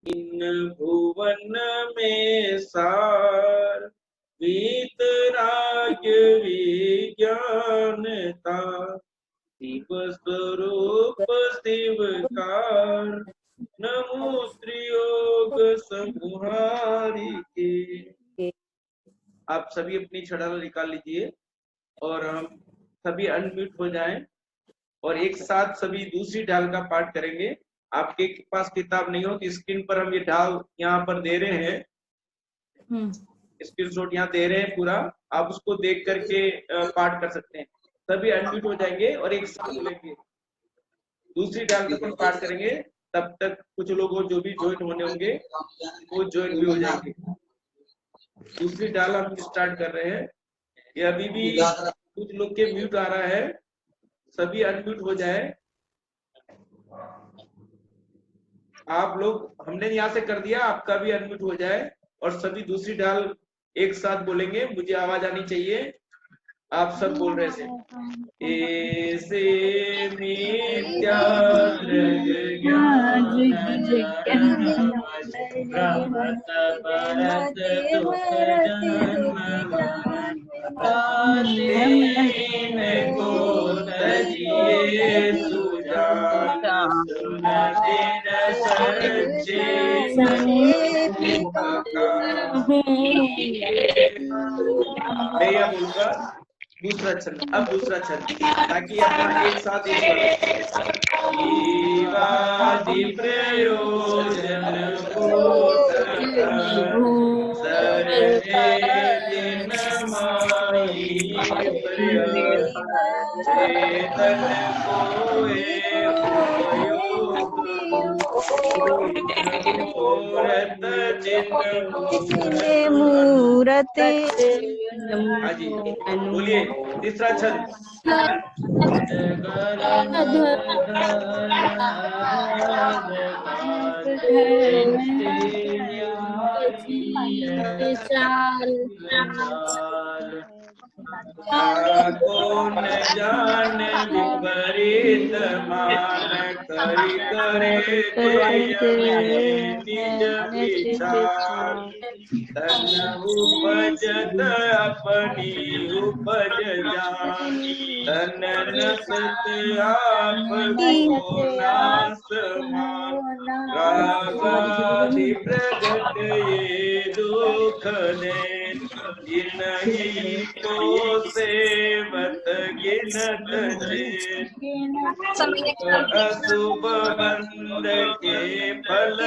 इन भुवन में सार वीतराग विज्ञानता शिव स्वरूप शिवकार नमो त्रियोग संहारी के। आप सभी अपनी छड़ा निकाल लीजिए और हम सभी अनम्यूट हो जाएं और एक साथ सभी दूसरी ढाल का पाठ करेंगे। आपके पास किताब नहीं हो तो स्क्रीन पर हम ये ढाल यहाँ पर दे रहे हैं, स्क्रीनशॉट यहाँ दे रहे हैं पूरा, आप उसको देख करके पाठ कर सकते हैं। सभी अनम्यूट हो जाएंगे और एक साथ बोलेंगे, दूसरी ढाल का अपन पाठ करेंगे। तब तक कुछ लोग जो भी ज्वाइन होने होंगे वो ज्वाइन भी हो जाएंगे। दूसरी ढाल हम स्टार्ट कर रहे हैं। ये अभी भी कुछ लोग के म्यूट आ रहा है, सभी अनम्यूट हो जाए। आप लोग, हमने यहाँ से कर दिया, आपका भी अनम्यूट हो जाए और सभी दूसरी ढाल एक साथ बोलेंगे। मुझे आवाज आनी चाहिए, आप सब बोल रहे थे। ऐसे मिथ्या ज्ञान भ्रमत परत दुख जन्म को तजिए सुजान सुन दिन सच्चे भैया बोलूंगा दूसरा छंद। अब दूसरा छंद ताकि अपना एक साथ एक जीवादि प्रयोजन दिन माई चेतन को मूरत चिन्ह मूरत। हाँ जी बोलिए तीसरा छंद। कौन जान विपरीत मान करी करे निज विचार तन उपजत अपनी उपज जान तन नसत आप को नास मान रागादि प्रगट ये दुख देन जिनहि को सेवत गिनत अशुभ बंद के फल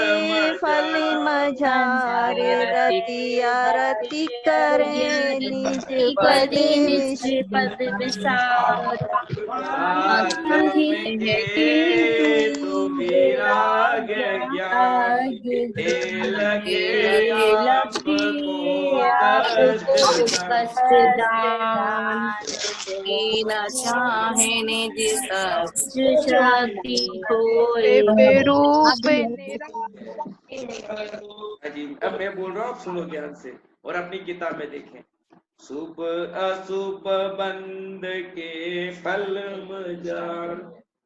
मझारे रतिया रति करे निज पद विसार तु विराग ज्ञान लगे आपको कष्ट दान न चाहे निज शक्ति खोए रूप। अब मैं बोल रहा हूँ, आप सुनो ध्यान से और अपनी किताब में देखें। शुभ अशुभ बंद के फल मजार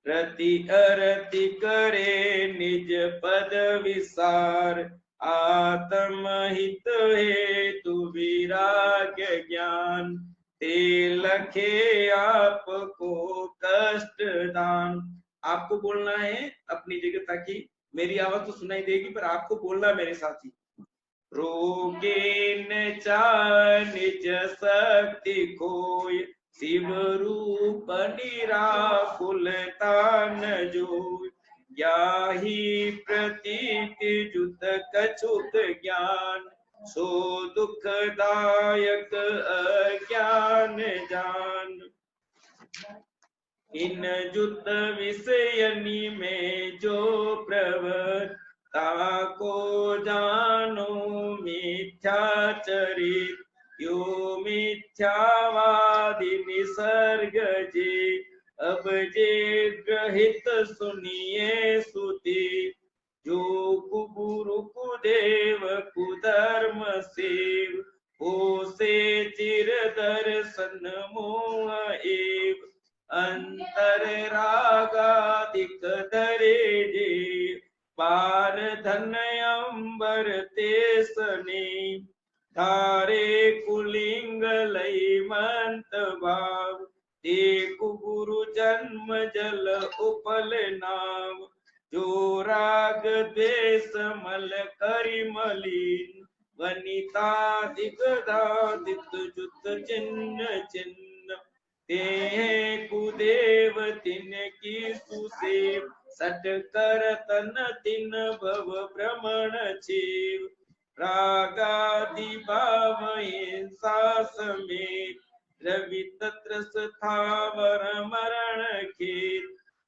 रति अरति करे निज पद विसार आत्महित हेतु विराग्य ज्ञान ते लखे आपको कष्ट दान। आपको बोलना है अपनी जगह ताकि मेरी आवाज तो सुनाई देगी पर आपको बोलना मेरे साथ ही। रोगे न निज शक्ति कोय शिव रूप निराकुलता न जोय याहि प्रतीत जुत कछुक ज्ञान सो दुखदायक अज्ञान जान इन जुत विषयनि में जो प्रवृत्त ताको जानो मिथ्याचरित यो मिथ्यावादी निसर्ग जे अब जे ग्रहित सुनिए सुति जो कुगुरु कुदेव कुधर्म सेव हो से चिर दर्शन मोह एव अंतर रागादिक धरे जे पार धन दिगंबर ते सने थारे कुलिंग लई मंत भाव ते गुरु जन्म जल उपल नाम जो राग द्वेष मल करि मलिन वनिता दिगदादित जुत चिन्ह चिन्ह ते कुदेव तिन की सुसेव सट कर तन तिन भव भ्रमण चेव रागादि भाव हिंसा समेत रवि तत्र स्थावर मरण खेत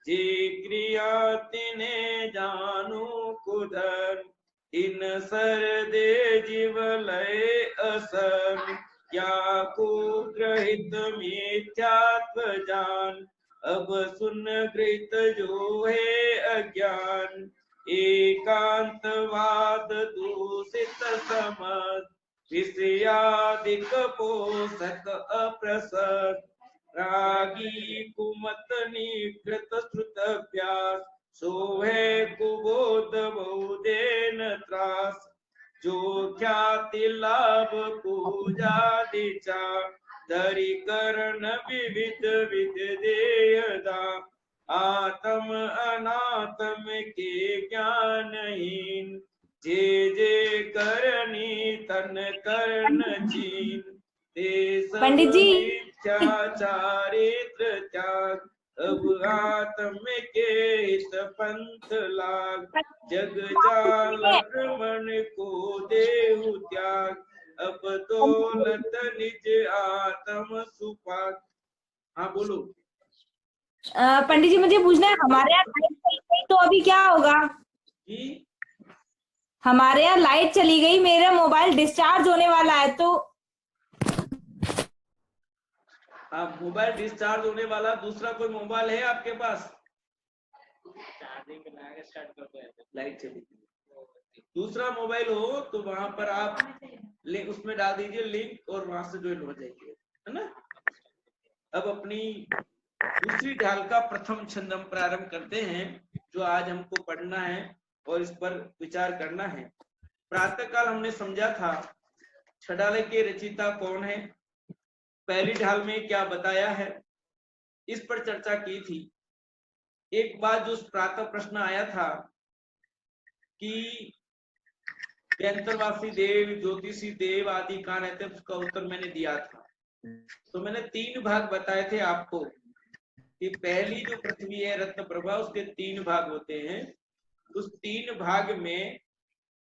जे क्रिया तिने जानु कुधर्म इन सर दे जीव लय असर क्या को ग्रहित मिथ्यात्व जान अब सुन गृहित जो है अज्ञान एकांतवाद दूषित समझ विषयादिक पोषक अप्रसर रागी कुमत निकृत श्रुत व्यास सोहे कुबोध बहुदेन त्रास जो ख्याति लाभ पूजा दिचा धरि करण विविध विध देयदा आत्म अनात्म के ज्ञानहीन जे जे करनी तन करण चीन ते सब मिथ्या चारित्र त्याग अब आत्म के हित पंथ लाग जग जाल भ्रमण को देहु त्याग अब दौलत निज आत्म सुपाग। हाँ बोलो। पंडित जी मुझे पूछना है, हमारे यहाँ लाइट चली गई तो अभी क्या होगा जी? हमारे यहाँ लाइट चली गई, मेरा मोबाइल डिस्चार्ज होने वाला है तो मोबाइल डिस्चार्ज होने वाला, दूसरा कोई मोबाइल है आपके पास? चार्जिंग लगाकर स्टार्ट कर दो, लाइट चली गई। दूसरा मोबाइल हो तो वहां पर आप लिंक उसमें डाल दीजिए लिंक और वहां से ज्वाइन हो जाइए, है ना। अब अपनी दूसरी ढाल का प्रथम छंद हम प्रारंभ करते हैं जो आज हमको पढ़ना है और इस पर विचार करना है। प्रातःकाल हमने समझा था छड़ाले के रचयिता कौन है, पहली ढाल में क्या बताया है, इस पर चर्चा की थी। एक बार जो प्रातः प्रश्न आया था कि व्यंतरवासी देव, ज्योतिषी देव आदि कहाँ रहते, उसका उत्तर मैंने दिया था। तो मैंने 3 भाग बताए थे आपको कि पहली जो पृथ्वी है रत्न प्रभा, उसके 3 भाग होते हैं। उस 3 भाग में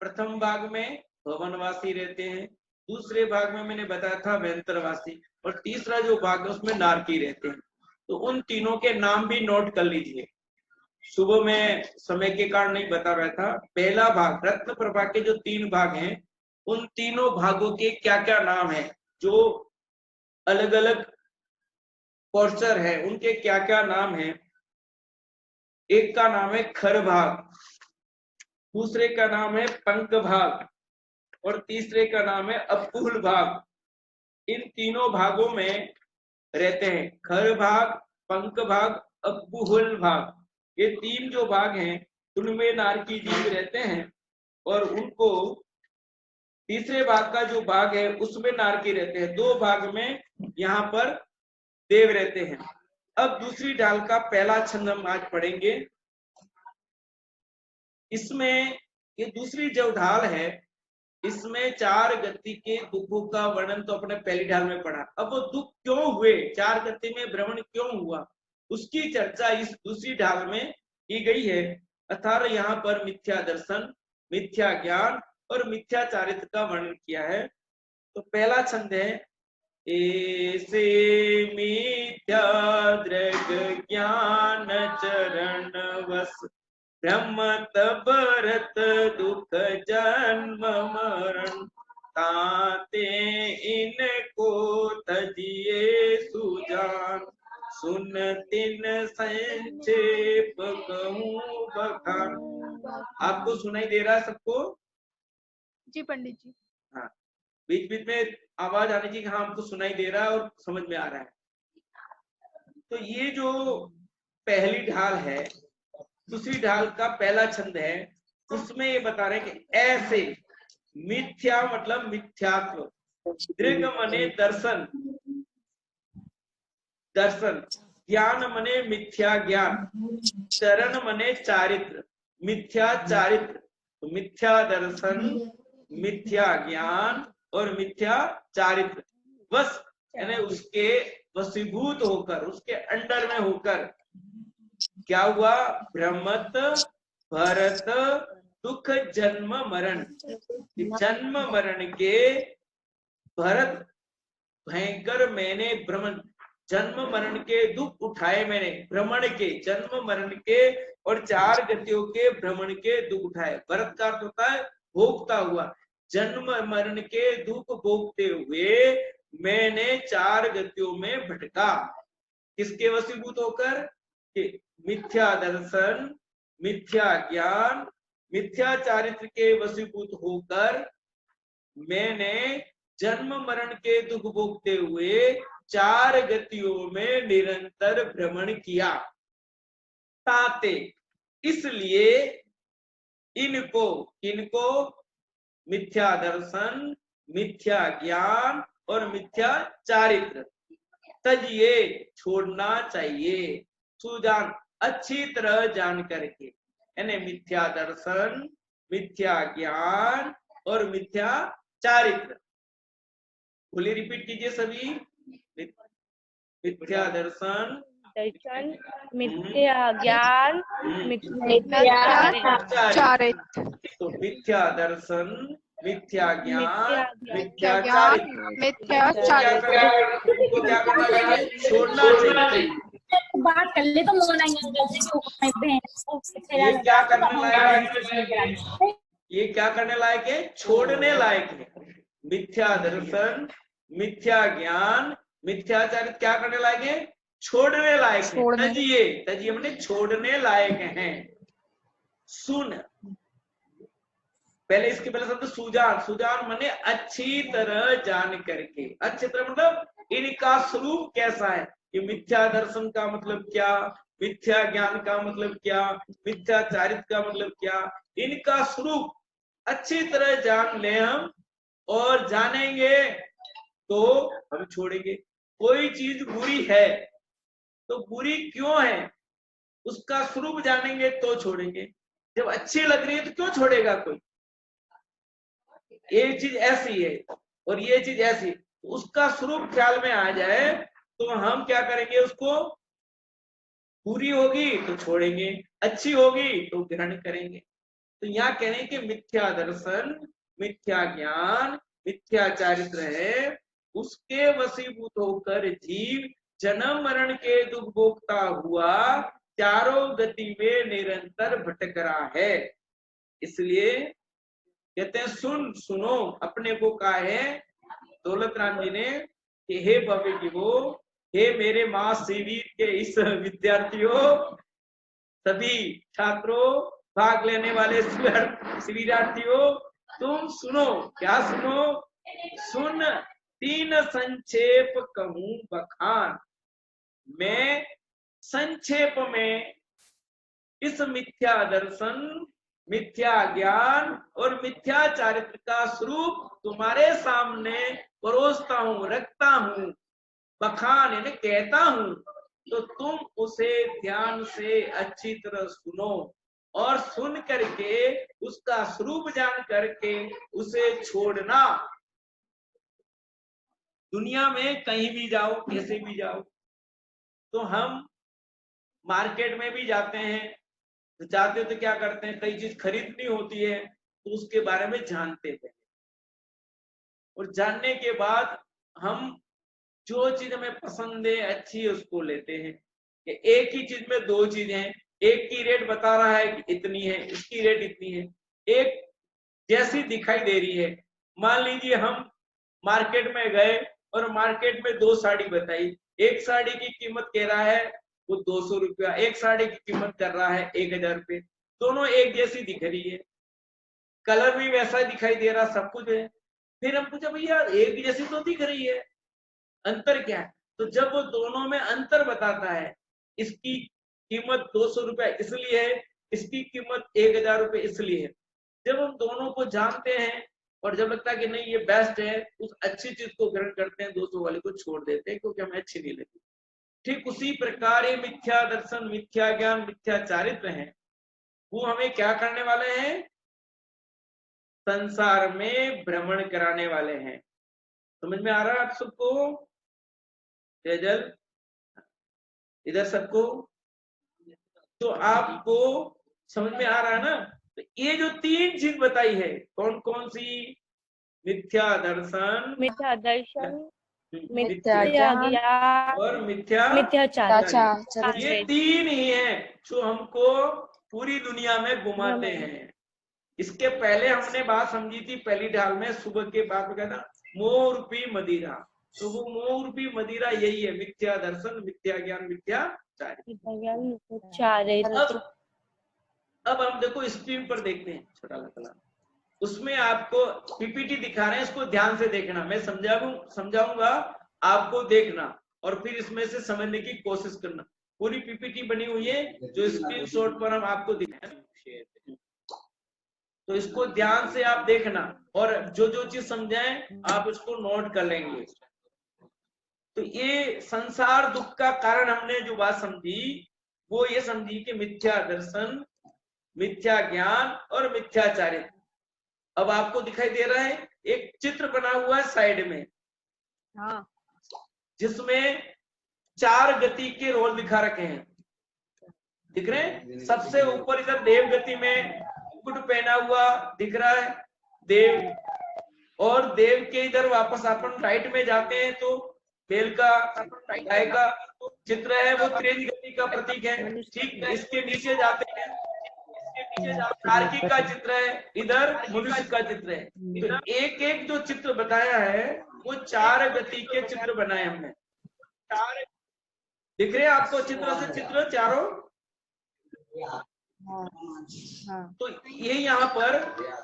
प्रथम भाग में भवनवासी रहते हैं, दूसरे भाग में मैंने बताया था व्यंतरवासी, और तीसरा जो भाग है उसमें नारकी रहते हैं। तो उन तीनों के नाम भी नोट कर लीजिए। सुबह में समय के कारण नहीं बता रहा था। पहला भाग रत्न प्रभा के जो 3 भाग हैं, उन तीनों भागों के क्या क्या नाम है, जो अलग अलग पोर्चर है उनके क्या क्या नाम है। एक का नाम है खर भाग, दूसरे का नाम है पंक भाग और तीसरे का नाम है अपूल भाग। इन तीनों भागों में रहते हैं खर भाग, पंक भाग, अपूल भाग। ये 3 जो भाग हैं उनमें नारकी जीव रहते हैं और उनको तीसरे भाग का जो भाग है उसमें नारकी रहते हैं। 2 भाग में यहाँ पर देव रहते हैं। अब दूसरी ढाल का पहला छंद हम आज पढ़ेंगे। इसमें ये दूसरी जो ढाल है इसमें 4 गति के दुखों का वर्णन तो अपने पहली ढाल में पढ़ा। अब वो दुख क्यों हुए, 4 गति में भ्रमण क्यों हुआ, उसकी चर्चा इस दूसरी ढाल में की गई है। अर्थात यहाँ पर मिथ्या दर्शन, मिथ्या ज्ञान और मिथ्या चारित्र का वर्णन किया है। तो पहला छंद है ऐसे मिथ्या दृग ज्ञान चरण वस भ्रमत भरत दुख जन्म मरण ताते इनको तजिए सुजान सुन तिन संक्षेप कहूं बखान। आपको सुनाई दे रहा है सबको? जी पंडित जी। हाँ, बीच बीच में आवाज आने की, हाँ हमको सुनाई दे रहा है और समझ में आ रहा है। तो ये जो पहली ढाल है, दूसरी ढाल का पहला छंद है उसमें ये बता रहे हैं कि ऐसे मिथ्या मतलब मिथ्यात्व, दृग मने दर्शन, दर्शन, ज्ञान मने मिथ्या ज्ञान, चरण मने चारित्र, मिथ्या चारित्र, तो मिथ्या दर्शन, मिथ्या ज्ञान और मिथ्या चारित्र, बस यानी उसके वशीभूत होकर, उसके अंडर में होकर क्या हुआ, भ्रमत भरत दुख जन्म मरण, जन्म मरण के भरत भयंकर मैंने भ्रमण, जन्म मरण के दुख उठाए मैंने, भ्रमण के, जन्म मरण के और चार गतियों के भ्रमण के दुख उठाए। भरत का अर्थ होता है भोगता हुआ, जन्म मरण के दुख भोगते हुए मैंने चार गतियों में भटका, किसके वशीभूत होकर, कि मिथ्या दर्शन, मिथ्या ज्ञान, मिथ्या चारित्र के वशीभूत होकर मैंने जन्म मरण के दुख भोगते हुए चार गतियों में निरंतर भ्रमण किया। ताते, इसलिए इनको, इनको मिथ्या दर्शन, मिथ्या ज्ञान और मिथ्या चारित्र तजिए, छोड़ना चाहिए, सुजान, अच्छी तरह जान करके, यानी मिथ्या दर्शन, मिथ्या ज्ञान और मिथ्या चारित्र। बोलिए, रिपीट कीजिए सभी। मिथ्या दर्शन, मिथ्या ज्ञान, मिथ्या चारित्र, तो मिथ्या दर्शन, मिथ्या ज्ञान, मिथ्या ज्ञान, चारित्र, मिथ्या उनको क्या चारित्र। उनको क्या करना चाहिए, छोड़ना चाहिए। बात कर ले तो मोना अंकल से कि वो बहन को ये क्या करने लायक है, ये क्या करने लायक है, छोड़ने लायक है। मिथ्या दर्शन, मिथ्या ज्ञान, मिथ्याचारित क्या करने लायक है, छोड़ने लायक है। तजिए, तजिए मैंने छोड़ने लायक हैं। सुन, पहले इसके पहले शब्द सुजान, सुजान माने अच्छी तरह जान करके, अच्छी तरह मतलब इनका स्वरूप कैसा है, कि मिथ्या दर्शन का मतलब क्या, मिथ्या ज्ञान का मतलब क्या, मिथ्या चारित्र का मतलब क्या, इनका स्वरूप अच्छी तरह जान ले हम, और जानेंगे तो हम छोड़ेंगे। कोई चीज बुरी है तो बुरी क्यों है, उसका स्वरूप जानेंगे तो छोड़ेंगे। जब अच्छी लग रही है तो क्यों छोड़ेगा कोई, ये चीज ऐसी है और ये चीज ऐसी, उसका स्वरूप ख्याल में आ जाए तो हम क्या करेंगे, उसको बुरी होगी तो छोड़ेंगे, अच्छी होगी तो ग्रहण करेंगे। तो यहाँ कह रहे हैं कि मिथ्या दर्शन, मिथ्या ज्ञान, मिथ्या चारित्र है, उसके वशीभूत होकर जीव जन्म मरण के दुख भोगता हुआ चारों गति में निरंतर भटक रहा है। इसलिए कहते हैं सुन, सुनो, अपने को कहा है दौलत राम जी ने कि हे भव्य की वो, हे मेरे मां शिविर के इस विद्यार्थियों, सभी छात्रों, भाग लेने वाले शिविरार्थियों, तुम सुनो, क्या सुनो, सुन तीन संक्षेप कहूं बखान, मैं संक्षेप में इस मिथ्या दर्शन, मिथ्या ज्ञान और मिथ्या चारित्र का स्वरूप तुम्हारे सामने परोसता हूं, रखता हूं, बखान यानी कहता हूं, तो तुम उसे ध्यान से अच्छी तरह सुनो, और सुन करके उसका स्वरूप जान करके उसे छोड़ना। दुनिया में कहीं भी जाओ, कैसे भी जाओ, तो हम मार्केट में भी जाते हैं, तो जाते तो क्या करते हैं, कई चीज खरीदनी होती है तो उसके बारे में जानते हैं, और जानने के बाद हम जो चीज हमें पसंद है, अच्छी है, उसको लेते हैं। कि एक ही चीज में दो चीजें हैं, एक की रेट बता रहा है कि इतनी है, इसकी रेट इतनी है, एक जैसी दिखाई दे रही है। मान लीजिए हम मार्केट में गए और मार्केट में दो साड़ी बताई, एक साड़ी की कीमत कह रहा है वो 200 रुपया, एक साड़ी की कीमत कर रहा है 1000 रुपये, दोनों एक जैसी दिख रही है, कलर भी वैसा दिखाई दे रहा, सब कुछ है। फिर हम पूछा भैया एक जैसी तो दिख रही है, अंतर क्या है, तो जब वो दोनों में अंतर बताता है, इसकी कीमत 200 रुपया इसलिए है, इसकी कीमत 1000 रुपये इसलिए है, जब हम दोनों को जानते हैं और जब लगता है कि नहीं ये बेस्ट है, उस अच्छी चीज को ग्रहण करते हैं, दूसरों वाले को छोड़ देते हैं क्योंकि हमें अच्छी नहीं लगती। ठीक उसी प्रकार ये मिथ्या दर्शन, मिथ्या ज्ञान, मिथ्या चारित्र है, वो हमें क्या करने वाले हैं? संसार में भ्रमण कराने वाले हैं। समझ में आ रहा है आप सबको? तेजल इधर सबको तो आपको समझ में आ रहा है ना? तो ये जो 3 चीज बताई है, कौन कौन सी? मिथ्या दर्शन, मिथ्या दर्शन, मिथ्या मिथ्या ज्ञान ज्ञान, और मिथ्या मिथ्याचार। ये 3 ही है जो हमको पूरी दुनिया में घुमाते हैं। इसके पहले हमने बात समझी थी पहली ढाल में, सुबह के बाद कहना मोह रूपी मदिरा। तो वो मोह रूपी मदिरा यही है, मिथ्या दर्शन, मिथ्या ज्ञान, मिथ्या चारित्र। अब हम देखो स्क्रीन पर देखते हैं छोटा लकड़ा, उसमें आपको पीपीटी दिखा रहे हैं, इसको ध्यान से देखना। मैं समझाऊंगा, आपको देखना और फिर इसमें से समझने की कोशिश करना। पूरी पीपीटी बनी हुई है जो स्क्रीनशॉट पर हम आपको दिखाएं, तो इसको ध्यान से आप देखना और जो जो चीज समझाएं आप उसको नोट कर लेंगे। तो ये संसार दुख का कारण हमने जो बात समझी वो ये समझी कि मिथ्या दर्शन, मिथ्या ज्ञान और मिथ्याचारित्र। अब आपको दिखाई दे रहा है एक चित्र बना हुआ है साइड में, हाँ जिसमें 4 गति के रोल दिखा रखे हैं, दिख रहे हैं? सबसे ऊपर इधर देव गति में मुकुट पहना हुआ दिख रहा है देव, और देव के इधर वापस अपन राइट में जाते हैं तो बेल का, गाय का चित्र है, वो तेज गति का प्रतीक है। ठीक इसके नीचे जाते हैं, कार्की का चित्र है, इधर मनुष्य का चित्र है। तो एक एक जो चित्र बताया है वो 4 गति के चित्र बनाए हमने। दिख रहे हैं आपको चित्र से चित्र चारों? तो ये यहाँ पर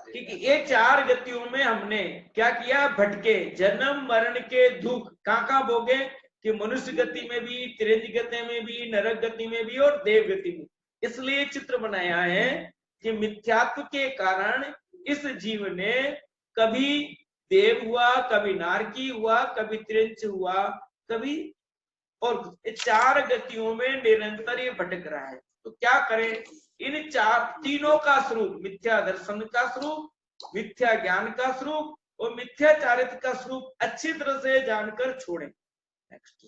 कि ये 4 गतियों में हमने क्या किया? भटके, जन्म मरण के दुख कहाँ भोगे? कि मनुष्य गति में भी, त्रिंज गति में भी, नरक गति में भी और देव गति में। इसलिए चित्र बनाया है कि मिथ्यात्व के कारण इस जीव ने कभी देव हुआ, कभी नारकी हुआ, कभी त्रिंच हुआ, कभी, और 4 गतियों में निरंतर ये भटक रहा है। तो क्या करें? इन तीनों का स्वरूप, मिथ्या दर्शन का स्वरूप, मिथ्या ज्ञान का स्वरूप और मिथ्या चारित्र का स्वरूप अच्छी तरह से जानकर छोड़ें। नेक्स्ट।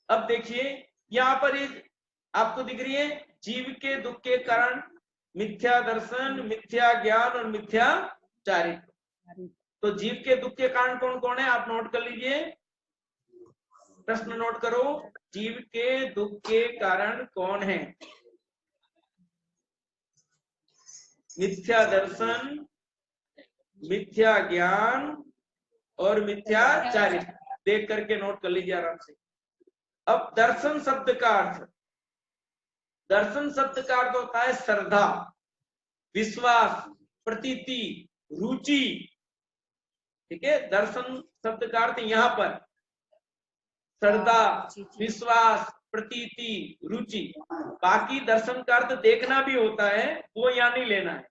अब देखिए यहाँ पर आपको दिख रही है जीव के दुख के कारण मिथ्या दर्शन, मिथ्या ज्ञान और मिथ्या चारित्र। तो जीव के दुख के कारण कौन कौन है आप नोट कर लीजिए, प्रश्न नोट करो। जीव के दुख के कारण कौन है? मिथ्या दर्शन, मिथ्या ज्ञान और मिथ्या चारित्र। देख करके नोट कर लीजिए आराम से। अब दर्शन शब्द का अर्थ, दर्शन शब्द का अर्थ होता है श्रद्धा, विश्वास, प्रतीति, रुचि। ठीक है, दर्शन शब्द का अर्थ यहाँ पर श्रद्धा, विश्वास, प्रतीति, रुचि। बाकी दर्शन का अर्थ देखना भी होता है, वो यहाँ नहीं लेना है।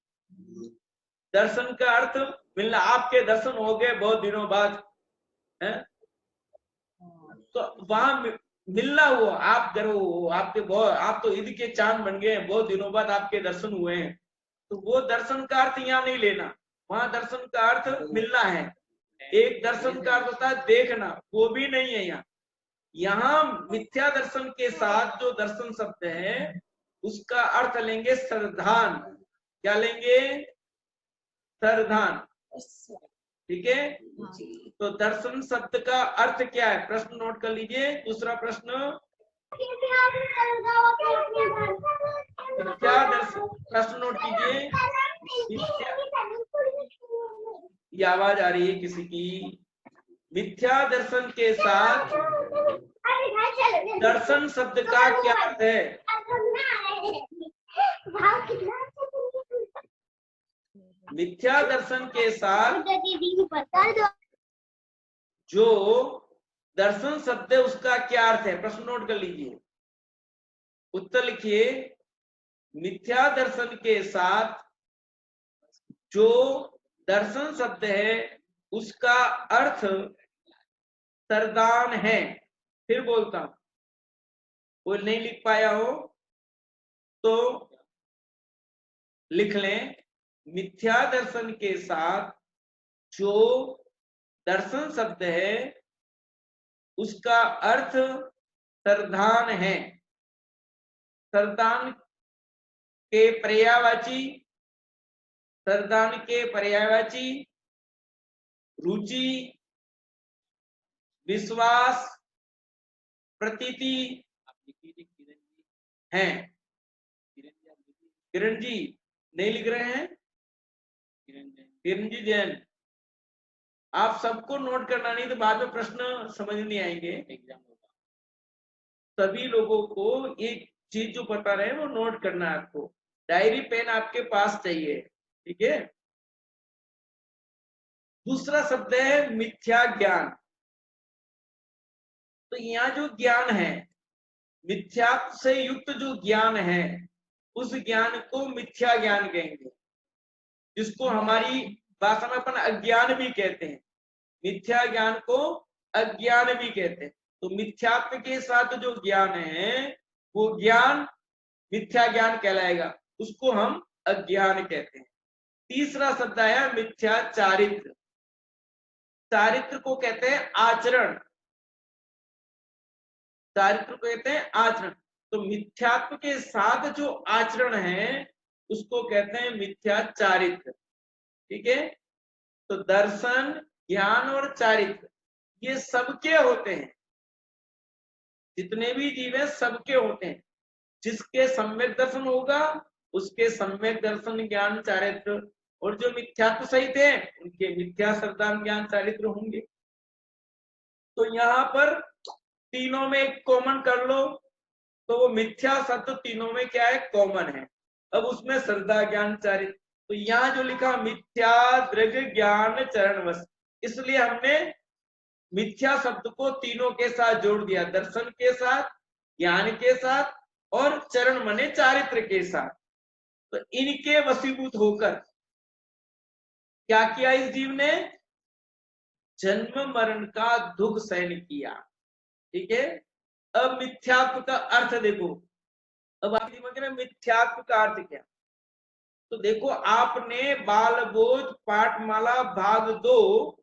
दर्शन का अर्थ मिलना, आपके दर्शन हो गए बहुत दिनों बाद है, तो वहां मिलना हुआ, आप जरूर हो, आपके बहुत, आप तो ईद के चांद बन गए, बहुत दिनों बाद आपके दर्शन हुए हैं, तो वो दर्शन का अर्थ यहाँ नहीं लेना। वहां दर्शन का अर्थ मिलना है। एक दर्शन का अर्थ होता है देखना, वो भी नहीं है यहाँ। यहाँ मिथ्या दर्शन के साथ जो दर्शन शब्द है उसका अर्थ लेंगे श्रद्धान। क्या लेंगे? श्रद्धान। ठीक है, तो दर्शन शब्द का अर्थ क्या है? प्रश्न नोट कर लीजिए। दूसरा प्रश्न, क्या दर्शन, प्रश्न नोट कीजिए। ये आवाज आ रही है किसी की? मिथ्या दर्शन के साथ दर्शन शब्द का क्या अर्थ है? मिथ्या दर्शन के साथ जो दर्शन शब्द है उसका क्या अर्थ है? प्रश्न नोट कर लीजिए, उत्तर लिखिए। मिथ्या दर्शन के साथ जो दर्शन शब्द है उसका अर्थ सरदान है। फिर बोलता हूं, कोई नहीं लिख पाया हो तो लिख लें। मिथ्या दर्शन के साथ जो दर्शन शब्द है उसका अर्थ सरदान है। सरदान के पर्यायवाची रुचि, विश्वास, प्रतीति हैं। किरण जी नहीं लिख रहे हैं? किरण जी जैन, आप सबको नोट करना, नहीं तो बाद में प्रश्न समझ नहीं आएंगे। एग्जाम होगा, सभी लोगों को एक चीज जो बता रहे हैं वो नोट करना है। आपको डायरी पेन आपके पास चाहिए, ठीक है। दूसरा शब्द है मिथ्या ज्ञान। तो यहाँ जो ज्ञान है, मिथ्या से युक्त जो ज्ञान है, उस ज्ञान को मिथ्या ज्ञान कहेंगे, जिसको हमारी भाषा में अपन अज्ञान भी कहते हैं। मिथ्या ज्ञान को अज्ञान भी कहते हैं। तो मिथ्यात्व के साथ जो ज्ञान है वो ज्ञान मिथ्या ज्ञान कहलाएगा, उसको हम अज्ञान कहते हैं। तीसरा शब्द आया मिथ्या चारित्र। चारित्र को कहते हैं आचरण, चारित्र को कहते हैं आचरण। तो मिथ्यात्व के साथ जो आचरण है उसको कहते हैं मिथ्या चारित्र, ठीक है। तो दर्शन, ज्ञान और चारित्र ये सबके होते हैं, जितने भी जीव हैं सबके होते हैं। जिसके सम्यक दर्शन होगा उसके सम्यक दर्शन, ज्ञान, चारित्र, और जो मिथ्यात्व सहित है उनके मिथ्या श्रद्धा, ज्ञान, चारित्र होंगे। तो यहाँ पर तीनों में एक कॉमन कर लो, तो वो मिथ्या शब्द तीनों में क्या है? कॉमन है। अब उसमें श्रद्धा, ज्ञान, चारित्र, तो यहाँ जो लिखा मिथ्या दृग ज्ञान चरणवश, इसलिए हमने मिथ्या शब्द को तीनों के साथ जोड़ दिया, दर्शन के साथ, ज्ञान के साथ और चरण मने चारित्र के साथ। तो इनके वशीभूत होकर क्या किया इस जीव ने? जन्म मरण का दुख सहन किया, ठीक है। अब मिथ्यात्व का अर्थ देखो, अब आप समझ रहे मिथ्यात्व का अर्थ क्या? तो देखो, आपने बाल बोझ पाठमाला भाग 2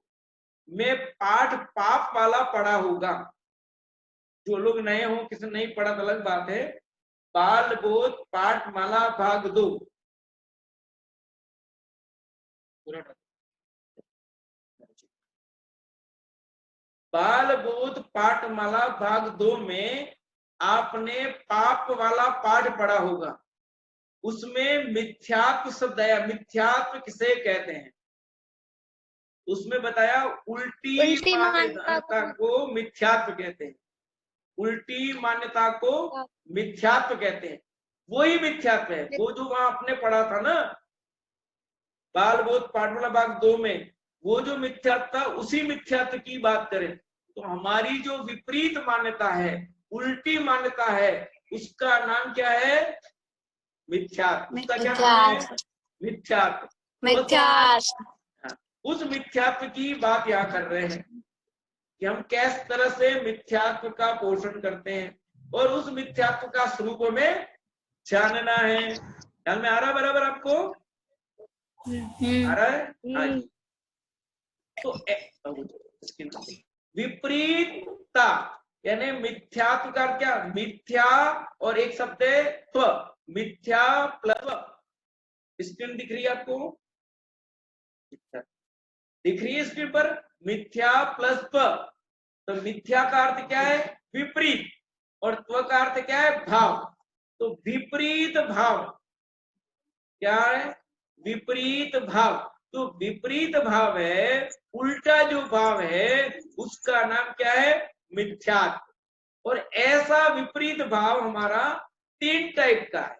में पाठ पाप वाला पढ़ा होगा। जो लोग नए हो, किसी नहीं पढ़ा तो अलग बात है। बाल बोध पाठमाला भाग 2, बाल बोध पाठमाला भाग 2 में आपने पाप वाला पाठ पढ़ा होगा। उसमें मिथ्यात्व शब्द आया। मिथ्यात्व किसे कहते हैं? उसमें बताया उल्टी मान्यता को मिथ्यात्व कहते हैं। उल्टी मान्यता को मिथ्यात्व कहते हैं। वही मिथ्यात्व है, वो जो वहां आपने पढ़ा था ना बाल बोध पाठमाला भाग 2 में, वो जो मिथ्यात्व था उसी मिथ्यात्व की बात करें। तो हमारी जो विपरीत मान्यता है, उल्टी मान्यता है, उसका नाम क्या है? मिथ्यात्व। उसका क्या नाम है? मिथ्यात्व। उस मिथ्यात्व की बात यहाँ कर रहे हैं कि हम किस तरह से मिथ्यात्व का पोषण करते हैं और उस मिथ्यात्व का स्वरूप में जानना है। ध्यान में आ रहा बराबर आपको? आ रहा है? तो विपरीतता यानी मिथ्यात्व का क्या? मिथ्या और एक शब्द है त्व, मिथ्या प्लस स्क्रीन दिख रही है आपको? दिख रही है स्क्रीन पर? मिथ्या प्लस त्व। तो मिथ्या का अर्थ क्या है? विपरीत, और त्व का अर्थ क्या है? भाव। तो विपरीत भाव क्या है? विपरीत भाव। तो विपरीत भाव है, उल्टा जो भाव है उसका नाम क्या है? मिथ्यात्व। और ऐसा विपरीत भाव हमारा 3 टाइप का है,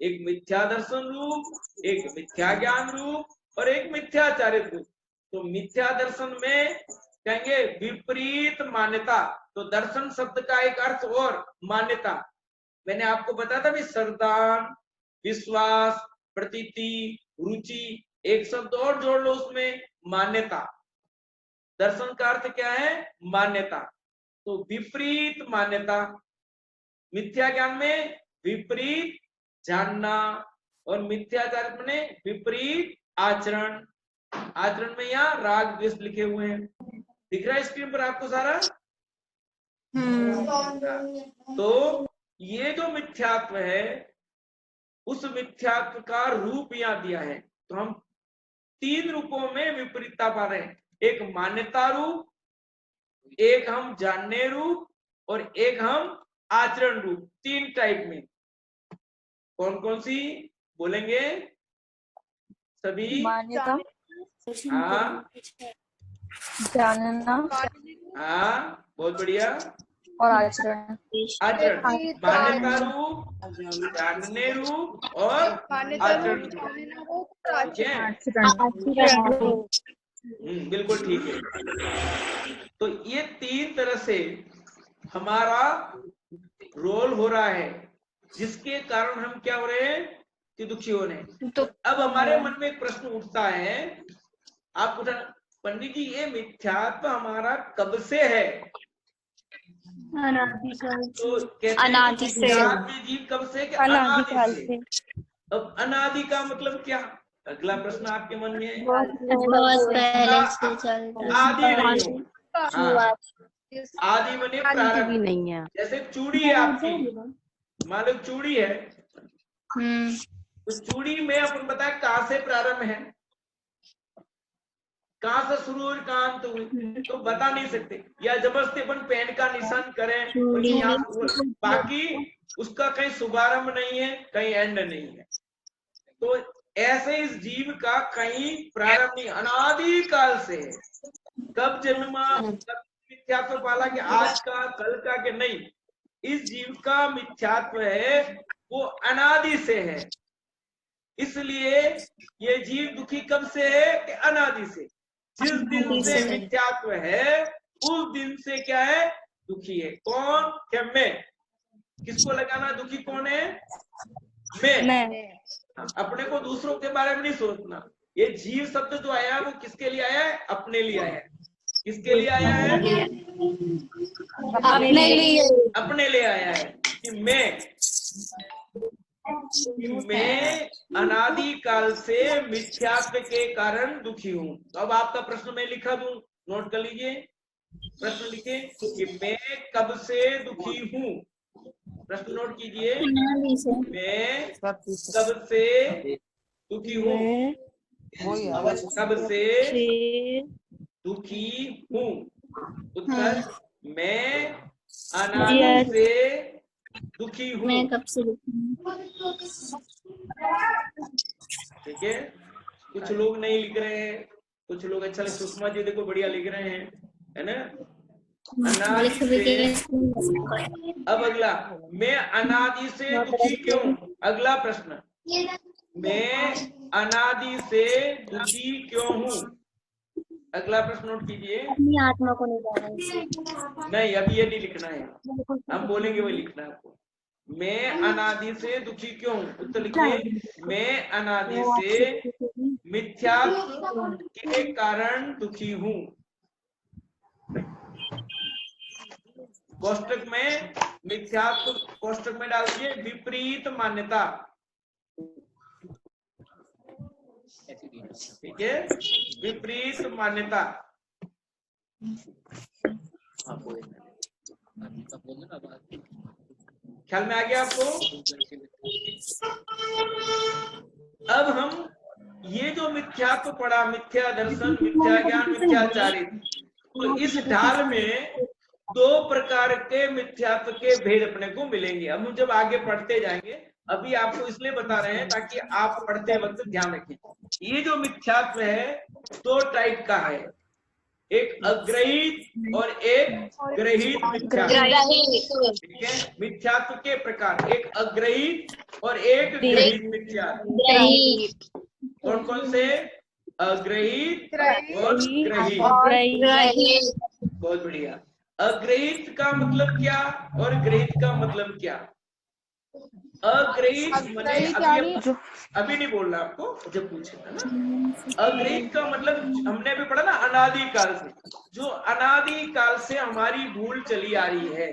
एक मिथ्या दर्शन रूप, एक मिथ्या ज्ञान रूप और एक मिथ्याचारित रूप। तो मिथ्या दर्शन में कहेंगे विपरीत मान्यता। तो दर्शन शब्द का एक अर्थ और मान्यता, मैंने आपको बताया था भी, श्रद्धा, विश्वास, प्रतीति, रुचि, एक शब्द और जोड़ लो उसमें, मान्यता। दर्शन का अर्थ क्या है? मान्यता। तो विपरीत मान्यता, मिथ्या ज्ञान में विपरीत जानना, और मिथ्याचार में विपरीत आचरण। आचरण में यहाँ राग द्वेष लिखे हुए हैं, दिख रहा है स्क्रीन पर आपको सारा? तो ये जो मिथ्यात्व है, उस मिथ्यात्व का रूप यहाँ दिया है। तो हम 3 रूपों में विपरीतता पा रहे हैं, एक मान्यता रूप, एक हम जानने रूप, और एक हम आचरण रूप। 3 टाइप में। कौन कौन सी बोलेंगे सभी? मान्यता, हाँ जानना हाँ, बहुत बढ़िया। और आचरण। आचरण, मान्यता रूप, जानने रूप और आचरण रूप। ठीक है, बिल्कुल ठीक है। तो ये 3 तरह से हमारा रोल हो रहा है, जिसके कारण हम क्या हो रहे हैं कि दुखी हो रहे हैं। तो अब हमारे मन में एक प्रश्न उठता है, आप पूछा पंडित जी ये मिथ्यात्व हमारा कब से है? तो अनादि से। जीव कब से? अनादि से। अब अनादि का मतलब क्या? अगला प्रश्न आपके मन में है। बहुत पहले से चलता आदि नहीं हो। हाँ, आदि बने प्रारंभ भी नहीं है। जैसे चूड़ी है आपकी, मान लो चूड़ी है, तो चूड़ी में अपन बताए कहां से प्रारंभ है, कहां से शुरू हुई कहां अंत हुई, तो बता नहीं सकते। या जबरदस्ती अपन पेन का निशान करें तो बाकी उसका कहीं शुभारंभ नहीं है, कहीं एंड नहीं है। तो ऐसे इस जीव का कहीं प्रारंभ नहीं, अनादि काल से है। कब जन्मा, कब मिथ्यात्व पाला कि आज का कल का के नहीं, इस जीव का मिथ्यात्व है वो अनादि से है। इसलिए ये जीव दुखी कब से है कि अनादि से। जिस दिन से मिथ्यात्व है उस दिन से क्या है? दुखी है। कौन? क्या मैं? किसको लगाना दुखी कौन है? मैं। अपने को दूसरों के बारे में नहीं सोचना। ये जीव शब्द जो आया वो किसके लिए आया है? अपने लिए आया है। किसके लिए आया है? अपने लिए आया है कि मैं अनादि काल से मिथ्यात्व के कारण दुखी हूँ। तो अब आपका प्रश्न मैं लिखा दूं, नोट कर लीजिए। प्रश्न लिखे कि मैं कब से दुखी हूँ। प्रश्न नोट कीजिए, मैं कब से दुखी हूँ। कब से दुखी हूँ? उत्तर, मैं अनादि से दुखी हूँ। मैं कब से ठीक है, कुछ लोग नहीं लिख रहे हैं, कुछ लोग अच्छा सुषमा जी देखो बढ़िया लिख रहे हैं, है ना? अनादि से। अब अगला, मैं अनादि से दुखी क्यों? अगला प्रश्न, मैं अनादि से दुखी क्यों हूँ? अगला प्रश्न नोट कीजिए। अपनी आत्मा को नहीं जाना। नहीं, अभी ये नहीं लिखना है, हम बोलेंगे वही लिखना है आपको। मैं अनादि से दुखी क्यों? उत्तर लिखिए, मैं अनादि से मिथ्यात्व के कारण दुखी हूँ। कोष्टक में मिथ्यात्व, कोष्टक में डाल दिए विपरीत मान्यता। ठीक है, विपरीत मान्यता। ख्याल में आ गया आपको? अब हम ये जो मिथ्यात्व पढ़ा, मिथ्या दर्शन, मिथ्या ज्ञान, मिथ्याचारित, तो इस ढाल में 2 प्रकार के मिथ्यात्व के भेद अपने को मिलेंगे। अब हम जब आगे पढ़ते जाएंगे, अभी आपको इसलिए बता रहे हैं ताकि आप पढ़ते वक्त ध्यान रखें। ये जो मिथ्यात्व है 2 टाइप का है, एक अग्रहित और एक ग्रहित मिथ्यात्व। ठीक है, मिथ्यात्व के प्रकार, एक अग्रहित और एक ग्रहित मिथ्यात्व। कौन कौन से? अग्रहित और ग्रहित। बहुत बढ़िया। अग्रहित का मतलब क्या और ग्रहित का मतलब क्या? अग्रहित माने अभी नहीं बोलना आपको, जब पूछेगा ना। अग्रहित का मतलब हमने अभी पढ़ा ना, अनादि काल से, जो अनादि काल से हमारी भूल चली आ रही है,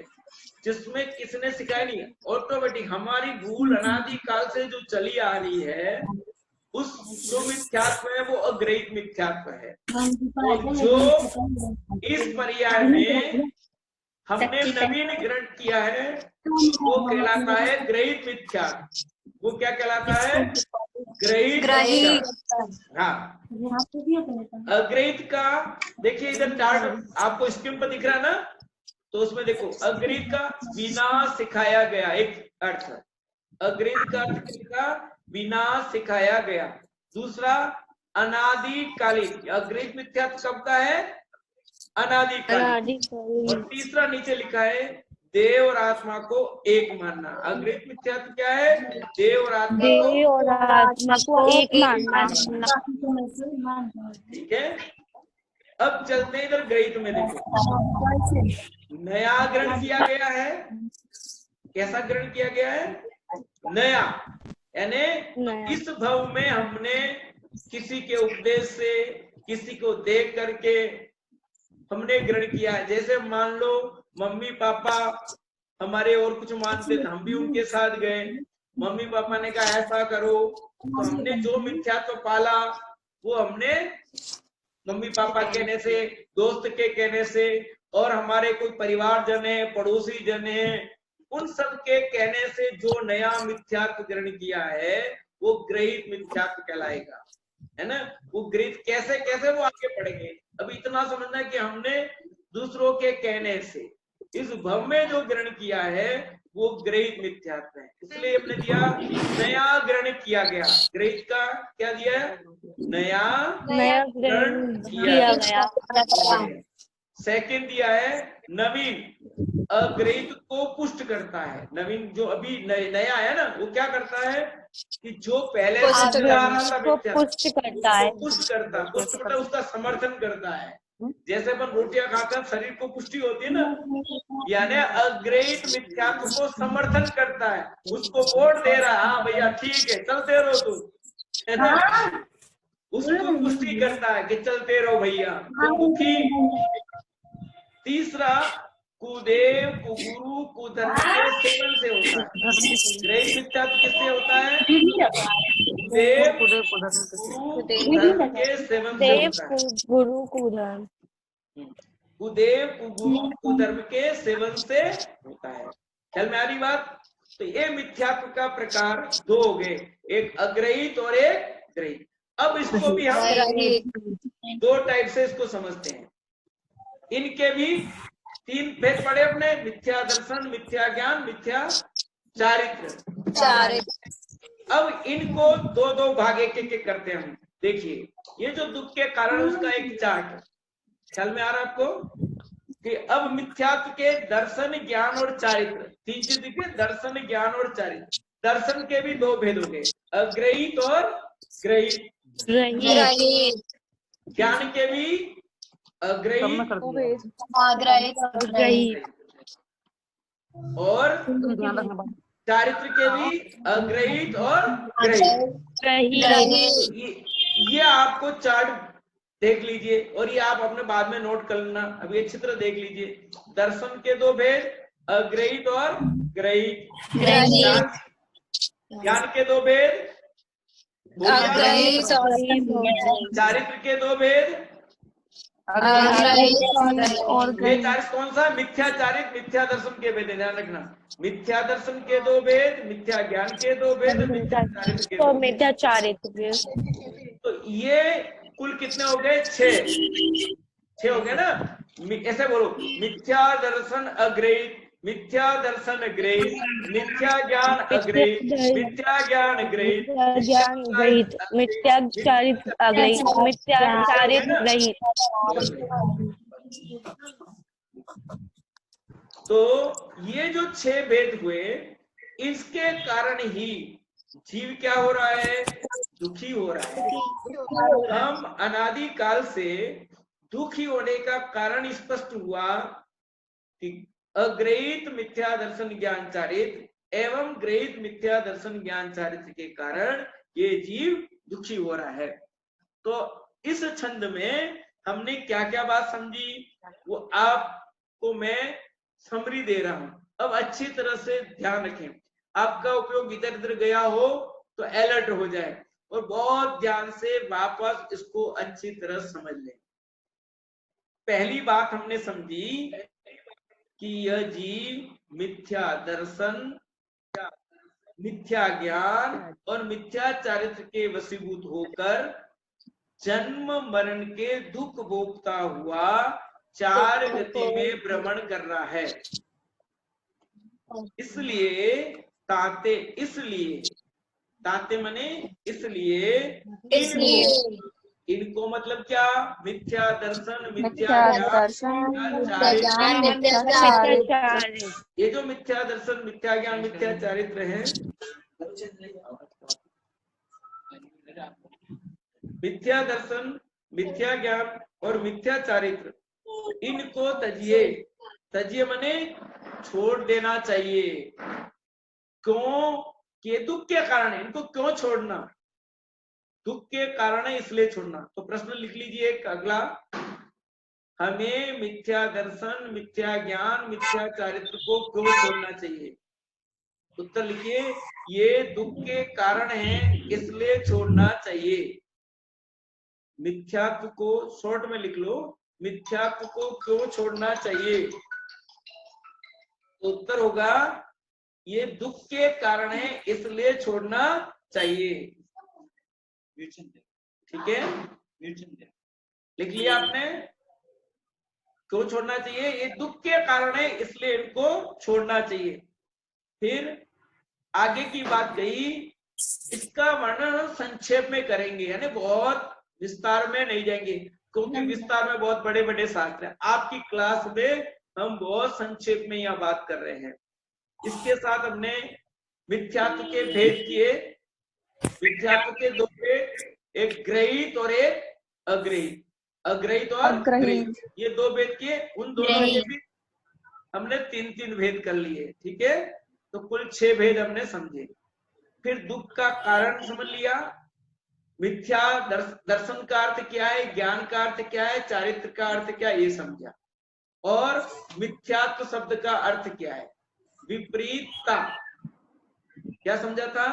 जिसमें किसने सिखाया नहीं, ऑटोमेटिक हमारी भूल अनादि काल से जो चली आ रही है, उस जो मिथ्यात्व है वो अग्रहित मिथ्यात्व है। तो जो इस पर्याय में हमने नवीन ग्रहण किया है वो कहलाता है ग्रहित मिथ्यात्व। वो क्या कहलाता है? ग्रहित। हाँ, अग्रहित का देखिए इधर चार्ट आपको स्क्रीन पर दिख रहा है ना, तो उसमें देखो अग्रहित का बिना सिखाया गया एक अर्थ, अग्रहित का अर्थ क्या? बिना सिखाया गया। दूसरा अनादिकालीन, अग्रहित मिथ्यात्व कब का है? अनादिकालीन। और तीसरा नीचे लिखा है देव और आत्मा को एक मानना। अग्रहित मिथ्यात्व क्या है? देव और आत्मा को एक मानना। ठीक है। अब चलते हैं इधर ग्रहित में। देखो नया ग्रहण किया गया है। कैसा ग्रहण किया गया है? नया, यानी इस भव में हमने किसी के उपदेश से, किसी को देख करके हमने ग्रहण किया है। जैसे मान लो मम्मी पापा हमारे और कुछ मानते थे, हम भी उनके साथ गए, मम्मी पापा ने कहा ऐसा करो, तो हमने जो मिथ्यात्व पाला वो हमने मम्मी पापा कहने से, दोस्त के कहने से, और हमारे कोई परिवार जन है, पड़ोसी जन है, उन सब के कहने से जो नया मिथ्यात्व ग्रहण किया है वो ग्रहित मिथ्यात्व कहलाएगा, है ना। वो ग्रहित कैसे कैसे वो आगे पढ़ेंगे। अभी इतना समझना है कि हमने दूसरों के कहने से इस भव में जो ग्रहण किया है वो ग्रहित मिथ्यात्व है। इसलिए हमने दिया नया ग्रहण किया गया। ग्रहित का क्या दिया है? नया ग्रहण किया गया। सेकंड दिया है नवीन, अग्रहित को पुष्ट करता है। नवीन जो अभी नया है ना, वो क्या करता है कि जो पहले से पुष्ट करता है, पुष्ट मतलब उसका समर्थन करता है। जैसे अपन रोटियां खाते हैं शरीर को पुष्टि होती है ना, यानी अग्रहित मिथ्यात्व को समर्थन करता है, उसको वोट दे रहा है, हाँ भैया ठीक है चलते रहो तुम, है ना। उसको पुष्टि करता है कि चलते रहो भैया तुम दुखी। तीसरा कुदेव, कुगुरु, कुधर्म के सेवन से होता है। ग्रहित मिथ्यात्व किससे होता है? कुदेव, गुरु, कुधर्म के सेवन से होता है। गुरु कुधर्म, कुदेव, कुगुरु, कुधर्म के सेवन से होता है। ख्याल में आ रही बात? तो ये मिथ्यात्व का प्रकार दो हो गए, एक अग्रहित और एक ग्रहित। अब इसको भी हम दो टाइप से इसको समझते हैं। इनके भी तीन भेद पड़े अपने, मिथ्या दर्शन, मिथ्या ज्ञान, मिथ्या चारित्र। अब इनको दो दो भाग एक एक करते हैं हम। देखिए ये जो दुख के कारण उसका एक चार्ट ख्याल में आ रहा है आपको कि अब मिथ्यात्व के दर्शन, ज्ञान और चारित्र, तीन चीज देखिए, दर्शन, ज्ञान और चारित्र। दर्शन के भी दो भेद हो गए, अग्रहित और ग्रहित। ज्ञान के भी अग्रहित और चारित्र के भी अग्रहित और ग्रहित। ये आपको चार्ट देख लीजिए और ये आप अपने बाद में नोट कर लेना। अब ये चित्र देख लीजिए, दर्शन के दो भेद, अग्रहित और ग्रहित। ज्ञान के दो भेद, चारित्र के दो भेद, ये चारित्र कौन सा? मिथ्या चारित्र, मिथ्या दर्शन के भेद, ध्यान रखना। मिथ्या दर्शन के दो भेद, मिथ्या ज्ञान के दो भेद, मिथ्या चारित्र के दो भेद। मिथ्या चारित्र। तो ये कुल कितने हो गए? 6 हो गए ना। ऐसे बोलो, मिथ्या दर्शन अग्रहित, मिथ्या दर्शन ग्रहित, मिथ्या ज्ञान अग्रहित, मिथ्या ज्ञान ग्रहित, ज्ञान ग्रहित, मिथ्या चारित्र अग्रहित, मिथ्या चारित्र ग्रहित। तो ये जो 6 भेद हुए, इसके कारण ही जीव क्या हो रहा है? दुखी हो रहा है। हम अनादि काल से दुखी होने का कारण स्पष्ट हुआ कि अग्रहित, मिथ्या दर्शन, ज्ञान चारित्र एवं ग्रहित मिथ्या दर्शन ज्ञान चारित्र के कारण ये जीव दुखी हो रहा है। तो इस छंद में हमने क्या क्या बात समझी वो आपको मैं समरी दे रहा हूं। अब अच्छी तरह से ध्यान रखें, आपका उपयोग इधर उधर गया हो तो अलर्ट हो जाए और बहुत ध्यान से वापस इसको अच्छी तरह समझ लें। पहली बात हमने समझी कि यह जीव मिथ्या दर्शन, मिथ्या ज्ञान और मिथ्या चारित्र के वशीभूत होकर जन्म मरण के दुख भोगता हुआ चार गति में भ्रमण कर रहा है। इसलिए ताते मने इसलिए इनको मतलब क्या, मिथ्या दर्शन, मिथ्या ज्ञान, मिथ्याचारित्र। ये जो मिथ्या दर्शन, मिथ्या ज्ञान, मिथ्या चारित्र है, मिथ्या दर्शन, मिथ्या ज्ञान और मिथ्या चारित्र, इनको तजिए मने छोड़ देना चाहिए। क्यों? कि दुख के कारण है, इनको क्यों छोड़ना? दुख के कारण है इसलिए छोड़ना। तो प्रश्न लिख लीजिए एक अगला, हमें मिथ्या दर्शन, मिथ्या ज्ञान, मिथ्या चारित्र को क्यों छोड़ना चाहिए? उत्तर लिखिए, ये दुख के कारण है इसलिए छोड़ना चाहिए। मिथ्यात्व को शॉर्ट में लिख लो, मिथ्यात्व को क्यों छोड़ना चाहिए? उत्तर होगा ये दुख के कारण है इसलिए छोड़ना चाहिए। ठीक है, लिख लिया आपने? क्यों छोड़ना चाहिए? ये दुख के कारण है इसलिए इनको छोड़ना चाहिए। फिर आगे की बात कही, इसका वर्णन संक्षेप में करेंगे, यानी बहुत विस्तार में नहीं जाएंगे, क्योंकि विस्तार में बहुत बड़े बड़े शास्त्र हैं। आपकी क्लास में हम बहुत संक्षेप में यह बात कर रहे हैं। इसके साथ हमने मिथ्यात्व के भेद किए। मिथ्यात्व के दो भेद, एक ग्रहित और एक अग्रहित। अग्रहित और ग्रहित, ये दो भेद किए। उन दोनों के भी हमने तीन तीन भेद कर लिए। ठीक है, तो कुल 6 भेद हमने समझे। फिर दुख का कारण समझ लिया, मिथ्या दर्शन का अर्थ क्या है, ज्ञान का अर्थ क्या है, चारित्र का अर्थ क्या है, ये समझा। और मिथ्यात्व शब्द का अर्थ क्या है, विपरीतता। क्या समझा था?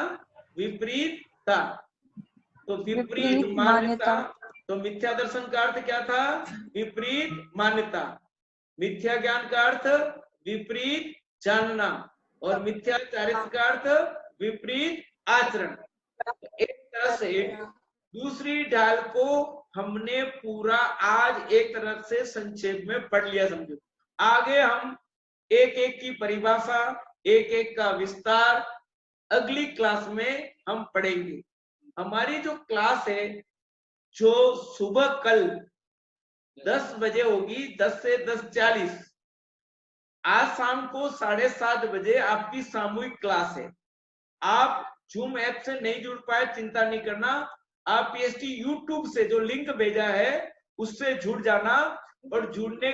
विपरीतता। तो विपरीत मान्यता। तो मिथ्या दर्शन का अर्थ क्या था? विपरीत मान्यता। मिथ्या ज्ञान का अर्थ विपरीत जानना और मिथ्या चारित्र का अर्थ विपरीत आचरण। एक तरह से दूसरी ढाल को हमने पूरा आज एक तरह से संक्षेप में पढ़ लिया, समझो। आगे हम एक एक की परिभाषा, एक एक का विस्तार अगली क्लास में हम पढ़ेंगे। हमारी जो क्लास है, जो सुबह कल 10 बजे होगी, 10 से 10:40, आज शाम को 7:30 बजे आपकी सामूहिक क्लास है। आप जूम ऐप से नहीं जुड़ पाए, चिंता नहीं करना, आप पीएसटी यूट्यूब से जो लिंक भेजा है उससे जुड़ जाना। और जुड़ने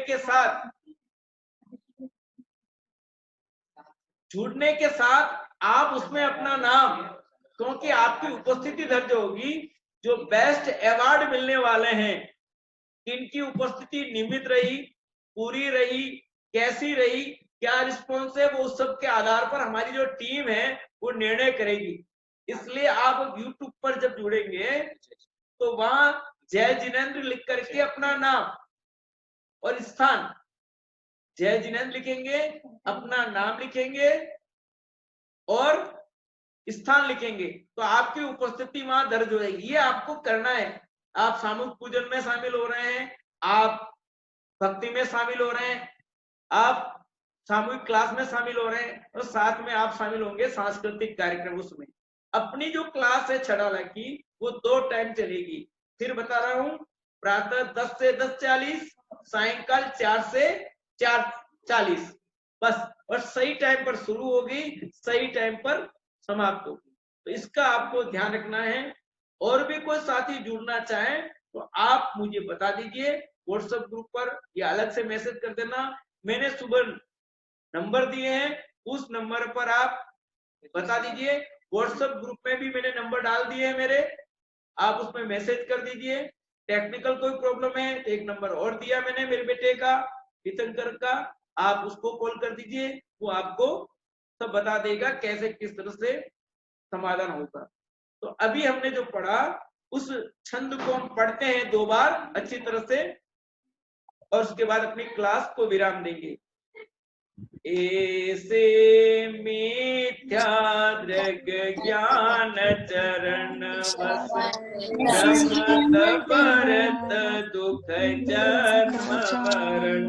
के साथ आप उसमें अपना नाम, क्योंकि आपकी उपस्थिति दर्ज होगी। जो बेस्ट अवार्ड मिलने वाले हैं, इनकी उपस्थिति नियमित रही, पूरी रही, कैसी रही, क्या रिस्पॉन्स है, वो उस सब के आधार पर हमारी जो टीम है वो निर्णय करेगी। इसलिए आप YouTube पर जब जुड़ेंगे तो वहां जय जिनेंद्र लिख करके अपना नाम और स्थान, जय जिनेंद्र लिखेंगे, अपना नाम लिखेंगे और स्थान लिखेंगे, तो आपकी उपस्थिति वहां दर्ज हो जाएगी। ये आपको करना है। आप सामूहिक पूजन में शामिल हो रहे हैं, आप भक्ति में शामिल हो रहे हैं, आप सामूहिक क्लास में शामिल हो रहे हैं, और साथ में आप शामिल होंगे सांस्कृतिक कार्यक्रम। उसमें अपनी जो क्लास है छड़ाला की, वो 2 टाइम चलेगी। फिर बता रहा हूं, प्रातः 10 से 10:40, सायंकाल 4 से 4:40, बस। और सही टाइम पर शुरू होगी, सही टाइम पर समाप्त होगी। तो इसका आपको ध्यान रखना है। और भी कोई साथी जुड़ना चाहे तो आप मुझे बता दीजिए व्हाट्सएप ग्रुप पर, या अलग से मैसेज कर देना। मैंने सुबह नंबर दिए हैं, उस नंबर पर आप बता दीजिए। व्हाट्सएप ग्रुप में भी मैंने नंबर डाल दिए हैं मेरे, आप उसमें मैसेज कर दीजिए। टेक्निकल कोई प्रॉब्लम है तो एक नंबर और दिया मैंने मेरे बेटे का, तीर्थंकर का, आप उसको कॉल कर दीजिए, वो आपको सब बता देगा कैसे किस तरह से समाधान होगा। तो अभी हमने जो पढ़ा उस छंद को हम पढ़ते हैं 2 बार अच्छी तरह से, और उसके बाद अपनी क्लास को विराम देंगे। ऐसे मिथ्या दृग ज्ञान चरण वस भ्रमत भरत दुख जन्म मरण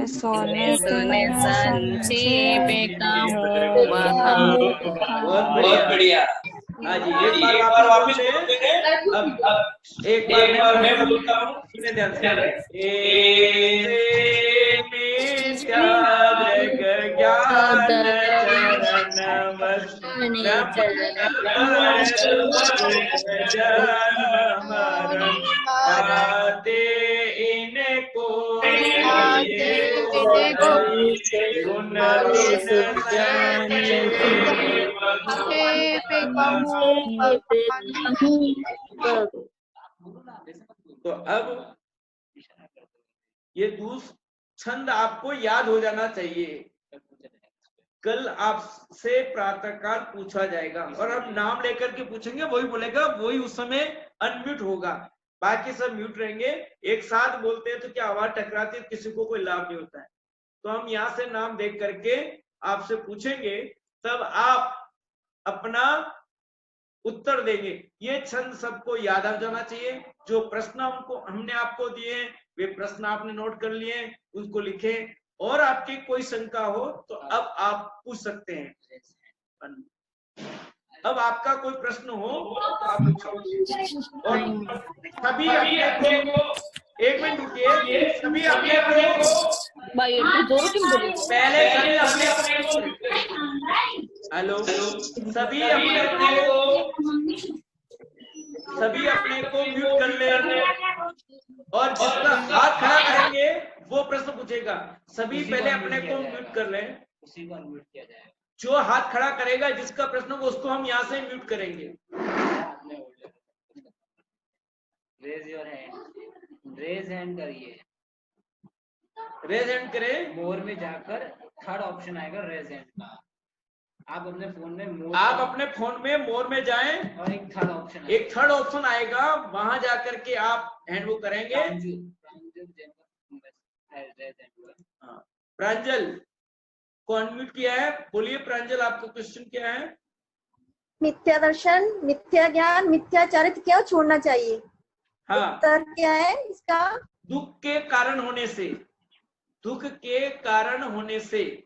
सोने संक्षेप कहूँ वहाँ। बहुत बढ़िया। हाँ जी, एक बार वापस बोलते हैं। अब एक बार मैं बोलता हूँ, सुने ध्यान से। मिथ्या दृग ज्ञान चरण वस जन्म मरण आते इनको गुण तो अब ये छंद आपको याद हो जाना चाहिए। कल आपसे प्रातःकाल पूछा जाएगा और अब नाम लेकर के पूछेंगे, वही बोलेगा, वही उस समय अनम्यूट होगा, बाकी सब म्यूट रहेंगे। एक साथ बोलते हैं तो क्या आवाज टकराती है, किसी को कोई लाभ नहीं होता है। तो हम यहाँ से नाम देख करके आपसे पूछेंगे, तब आप अपना उत्तर देंगे। ये छंद सबको याद आ जाना चाहिए। जो प्रश्न हमने आपको दिए वे प्रश्न आपने नोट कर लिए, उसको लिखे, और आपकी कोई शंका हो तो अब आप पूछ सकते हैं। अब आपका कोई प्रश्न हो तो आप पूछो। और सभी अपने को, एक मिनट रुकिए, सभी अपने को पहले हेलो, सभी अपने को म्यूट कर ले, और जिसका हाथ खड़ा करेंगे वो प्रश्न पूछेगा। सभी पहले अपने को म्यूट कर लें, उसी को अनम्यूट किया जाएगा। जो हाथ खड़ा करेगा जिसका प्रश्न हो उसको हम यहाँ से म्यूट करेंगे। Raise your hand, raise hand करिए, रेज हैंड करें। मोर में जाकर थर्ड ऑप्शन आएगा रेज हैंड का, आप अपने फोन में मोर में जाएं और एक थर्ड ऑप्शन आएगा, वहां जाकर के आप हैंड वो करेंगे। प्रांजल को अनम्यूट किया है, बोलिए प्रांजल, आपका क्वेश्चन क्या है? मिथ्या दर्शन, मिथ्या ज्ञान, मिथ्याचारित क्यों छोड़ना चाहिए? हाँ, उत्तर क्या है इसका? दुख के कारण होने से, दुख के कारण होने से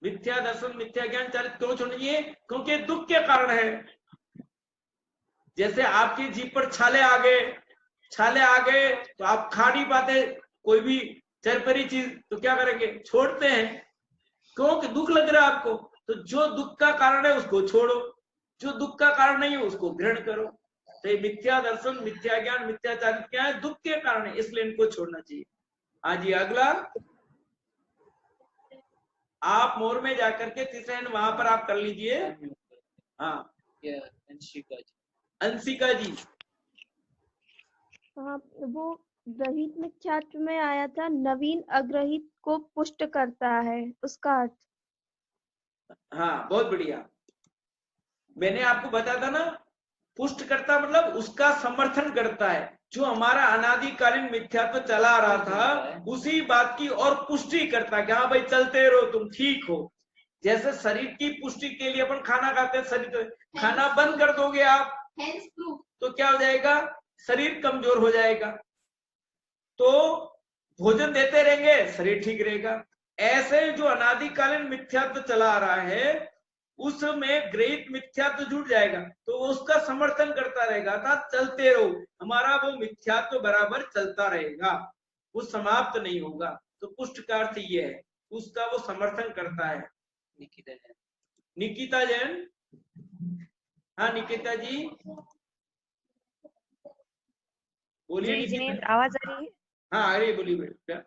मिथ्या दर्शन मिथ्या ज्ञान चारित क्यों छोड़ना चाहिए? क्योंकि दुख के कारण है। जैसे आपकी जीभ पर छाले आ गए तो आप खा नहीं पाते कोई भी चरपरी चीज, तो क्या करेंगे? छोड़ते हैं, क्योंकि दुख लग रहा है आपको। तो जो दुख का कारण है उसको छोड़ो, जो दुख का कारण नहीं है उसको ग्रहण करो। तो ये मिथ्या दर्शन मिथ्या ज्ञान मिथ्याचारित क्या है? दुख के कारण है, इसलिए इनको छोड़ना चाहिए। हाँ जी, अगला आप मोर में जाकर के तीसरा हैंड वहां पर आप कर लीजिए। हाँ, अंशिका जी। वो ग्रहित मिथ्यात्व में आया था, नवीन अग्रहित को पुष्ट करता है, उसका अर्थ। हाँ, बहुत बढ़िया। मैंने आपको बताया था ना, पुष्ट करता मतलब उसका समर्थन करता है। जो हमारा अनादिकालीन मिथ्यात्व चला आ रहा था उसी बात की और पुष्टि करता है कि हाँ भाई चलते रहो, तुम ठीक हो। जैसे शरीर की पुष्टि के लिए अपन खाना खाते हैं, शरीर खाना बंद कर दोगे आप तो क्या हो जाएगा? शरीर कमजोर हो जाएगा। तो भोजन देते रहेंगे, शरीर ठीक रहेगा। ऐसे जो अनादिकालीन मिथ्यात्व चला आ रहा है उसमें ग्रहित मिथ्यात्व जुड़ जाएगा, तो वो उसका समर्थन करता रहेगा। अर्थात चलते रहो, हमारा वो मिथ्यात्व बराबर चलता रहेगा, वो समाप्त नहीं होगा। तो पुष्ट का अर्थ ये है, उसका वो समर्थन करता है। निकिता जैन। हाँ निकिता जी बोलिए। आवाज आ रही है? हाँ अरे बोलिए बेटा।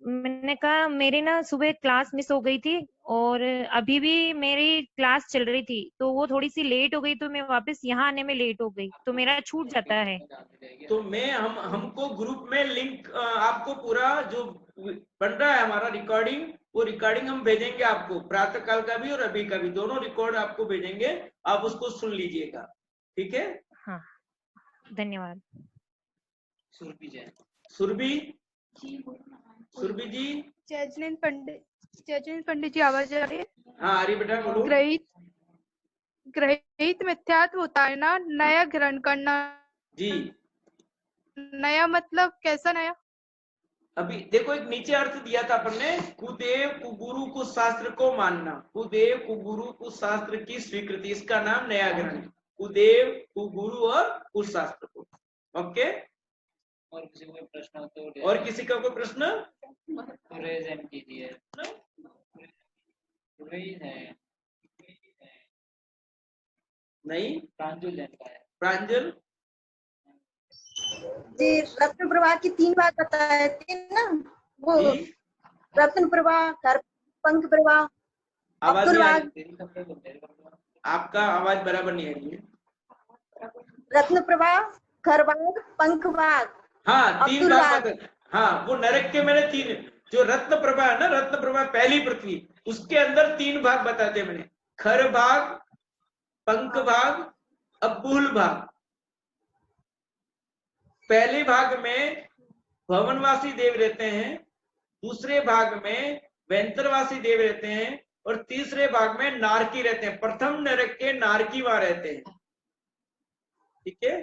मैंने कहा मेरी ना सुबह क्लास मिस हो गई थी और अभी भी मेरी क्लास चल रही थी, तो वो थोड़ी सी लेट हो गई, तो मैं वापस यहाँ आने में लेट हो गई, तो मेरा छूट जाता है। तो मैं हमको ग्रुप में लिंक आपको पूरा जो बन रहा है हमारा रिकॉर्डिंग, वो रिकॉर्डिंग हम भेजेंगे आपको, प्रातः काल का भी और अभी का भी, दोनों रिकॉर्ड आपको भेजेंगे, आप उसको सुन लीजिएगा, ठीक है। हाँ, धन्यवाद। सुरभि जैन, सुरभि सुरभि जी। जयचंद पंडित जी आवाज आ रही है? हाँ अरे बेटा बोलो। ग्रहित मिथ्यात्व होता है ना, नया ग्रहण करना। जी नया मतलब कैसा नया? अभी देखो एक नीचे अर्थ दिया था अपन ने, कुदेव कुगुरु कुशास्त्र को मानना, कुदेव कुगुरु कुशास्त्र की स्वीकृति, इसका नाम नया ग्रहण है, कुदेव कुगुरु और कुशास्त्र को। ओके, और किसी को प्रश्न हो तो, और किसी का कोई प्रश्न तो रेज हैंड कीजिए। नहीं, प्रांजल जैन का है। प्रांजल जी, रत्न प्रवाह की 3 बात बताए थे ना, वो जी? रत्न प्रवाह, कर पंख प्रवाह, आवाज अब्दुल नहीं आ वाग। रही, आपका आवाज बराबर नहीं आ रही है। रत्न प्रवाह, खरवाग, पंखवाग, हाँ 3 अब्दुल भाग वाग। बता, हाँ वो नरक के मैंने 3, जो रत्न प्रभा है ना, रत्न प्रभा पहली पृथ्वी, उसके अंदर 3 भाग बताते मैंने, खर भाग, पंख भाग, अब्बुल भाग। पहले भाग में भवनवासी देव रहते हैं, दूसरे भाग में वेंतरवासी देव रहते हैं, और तीसरे भाग में नारकी रहते हैं। प्रथम नरक के नारकी वहां रहते हैं, ठीक है।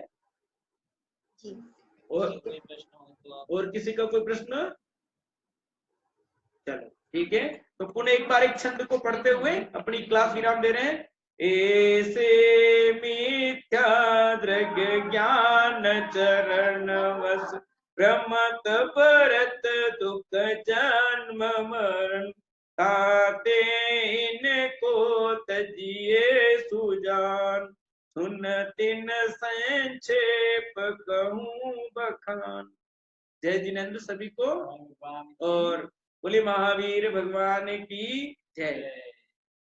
और किसी का कोई प्रश्न? चलो ठीक है, तो पुनः एक बार एक छंद को पढ़ते हुए अपनी क्लास विराम दे रहे हैं। ऐसे मिथ्या दृग ज्ञान चरण वस भ्रमत भरत दुख जन्म मरण, ताते इनको तजिए सुजान, सुन तिन संक्षेप कहूं बखान। जय जिनेन्द्र सभी को, और बोले महावीर भगवान की जय।